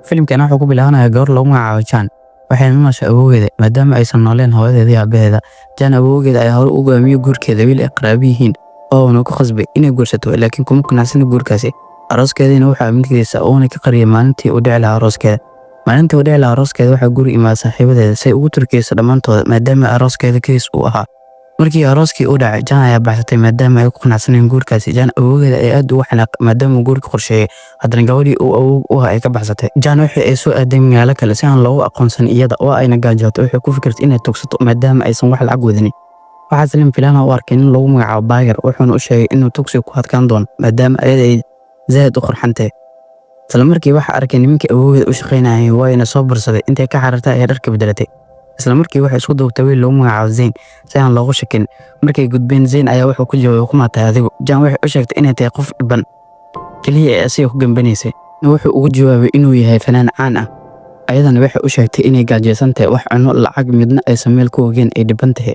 Filimkan wuxuu ku bilaabanayaa gabar lagu magacaabo Jane. Waxay nolosha awoogeeda maadaama aysan nooleen hooyadeeda iyo aabaheeda. Jane awoogeeda ayaa hore u go'aamiyay guurkeeda wiil ay qaraabo yihiin oo uu ku khasbay inay guursato laakiin kuma qanacsan guurkaasi. Arooskeedina wuxuu aaminkiisa uuna ka qariyay maalintii uu dhici lahaa arooskeeda. Maalintii uu dhici lahaa arooskeeda waxaa guri imaaday saaxiibadeeda si ay ugu turkeyso dhammaantooda maadaama arooskeeda kiis uu ahaa. Markii arooskii uu dhacay Jane ayaa baxsatay maadaama ay ku qanacsaneen guurkaasi. Jane awoogeeda ay aad ugu xanaaqay maadaama guurka qorsheeyay haddana gabadhii uu awoog u ahaa ay ka baxsatay. Jane waxa ay soo aaday magaalo kale si aan loogu aqoonsan iyada oo ayna gaajootay waxay ku fikirtay inay tugsato maadaama aysan wax lacag wadanin. Waxaa Salim filaan u arkay in lagu magacaabo Baagar wuxuuna u sheegay inuu tugsi ku adkaan doono maadaama ayada ay zaad u qurxantay. Isla markii waxa arkay nimankii awoogeeda u shaqeynayay wayna soo bursaday intay ka xarartay ay dharka bedelatay. Isla markii waxay isku dawtay wiil lagu magacaabo Zayn si aan loogu shakin. Markay gudbeen Zayn ayaa wuxuu ku jawaabay kuma tahay adigu. Jane waxay u sheegtay inay tahay qof dhiban kaliya ee asiga ku gambanaysay. Wuxuu ugu jawaabay inuu yahay fanaan caan ah. Ayadana waxay u sheegtay inay gaajeysan tahay wax cuno lacag midna aysan meel ku ogeyn ay dhiban tahay.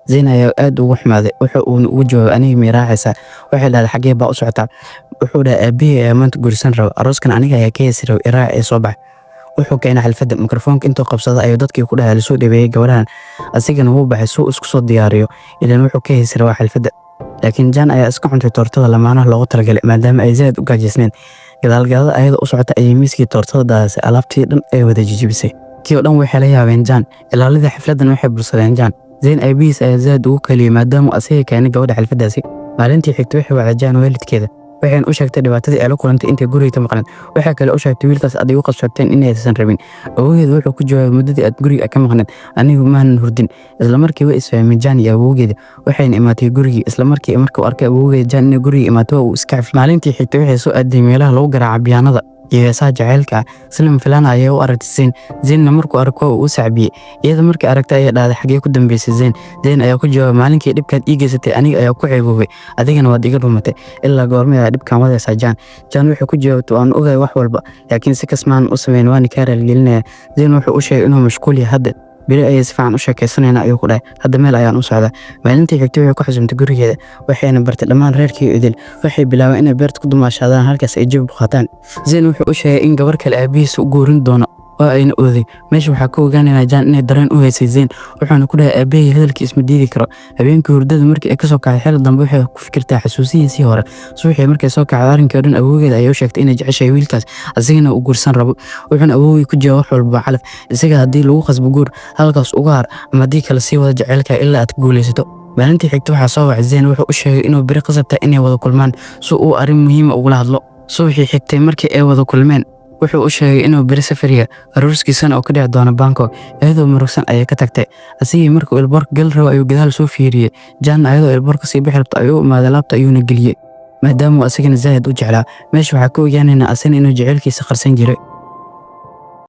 Zayn ayaa aad ugu xumaaday wuxuu ugu jawaabay aniga miiraacaysa. Waxay dhahay xagee baa u socotaa. Wuxuu dhahay aabihii ayaa maanta guursan raba arooskan aniga ayaa ka heesi raba iraac ee soo bax. Wuxuu keenay xalfadda mikrofoonka intuu qabsaday ayuu dadkii ku dhahay soo dhaweeyay gabadhan asigana wuu baxay soo isku soo diyaariyo ilaan wuxuu ka heesi rabaa xalfadda. Laakiin Jane ayaa iska cuntay toortada lamaanaha loogu talagalay maadaama ay zaad u gaajeysneen. Gadaalgada ayada u socota ayay miiskii toortada daadisay alaabtii dhan ay wada jijibisay. Kii oo dhan waxay la yaabeen Jane. Ilaalada xafladdan waxay bursadeen Jane. Zayn aabihiis ayaa zaad ugu kaliyay maadaama asiga keenay gabadha xalfaddaasi. Maalintii xigtay waxay wacday Jane waalidkeeda. waxaan u sheegtay dhibaatadii ay la kulantay intay guriga maqnaan. Waxa kale oo sheegtay wiilkaas aad igu qasabteen in aysan rabin. Awoogeeda wuxuu ku jawaabay muddadii aad guriga ka maqnaan anigu maanan hurdin. Isla markii way isfahmeen Jane iyo awoogeeda waxayna imaatay guriga. Isla markii markuu arkay awoogeeda Jane inay guriga imaato uu iska cafis. Maalintii xigtay waxay soo aaday meelaha lagu garaaco biyaanada iyo heesaha jacaylka. Salim filaan ayay u aragtay Zayn markuu arko uu sacbiyay. Iyada markii aragtay ayay dhahday xagee ku dambeysay Zayn ayaa ku jawaabay maalinkii dhibkaad ii geysatay aniga ayaa ku ceeboobay adigana waad iga dhumatay ilaa goorma ayaa dhibkan wadaysaa Jane wuxuu ku jawaabay waan ogahay wax walba laakiin si kasmaan u sameyn waan ka raalgelinaya. Zayn wuxuu u sheegay inuu mashquul yahay hadda biri ayay si fiican u sheekaysanayna ayuu ku dhahay hadda meel ayaan u socdaa. Maalintii xigtay waxay ku xasuumtay gurigeeda waxayna bartay dhammaan reerkii idil. Waxay bilaabeen inay beerta ku dumaashadaan halkaas ay jib qaataan. Zayn wuxuu u sheegay in gabar kale aabihiisa u guurin doono oo ayna ooday. Meesha waxaa ka ogaanayna Jane inay dareen u haysay Zayn wuxuuna ku dhahay aabahii hadalkiisa ma diidi karo. Habeenkii hurdada markii ay ka soo kacay xil dambe waxay ku fikirtaa xasuusihiisii hore. Subaxii markay soo kacay arrinkii dhan awoogeeda ayay u sheegtay inay jeceshahay wiilkaas asigana uu guursan rabo. Wuxuuna awoogay ku jawaabay wax walba calaf isaga haddii lagu qasbo guur halkaas uga har ama haddii kale sii wada jacaylka ilaa aad guulaysato. Maalintii xigtay waxaa soo wacay Zayn wuxuu u sheegay inuu biri qasabta inay wada kulmaan si uu arrin muhiim ah ugula hadlo. Subaxii xigtay markii ay wada kulmeen wuxuu u sheegay inuu biri safariga arooskiisana oo ka dhici doono Bangkok. Ayadoo murugsan ayay ka tagtay. Asigii markuu ilboorka gal rabo ayuu gadaal soo fiiriyay. Jane ayadoo ilboorka sii bixi rabta ayuu imaaday laabta ayuuna geliyay maadaama asigana zaad u jeclaa. Meesha waxaa ka ogaanayna asina inuu jacaylkiisa qarsan jiray.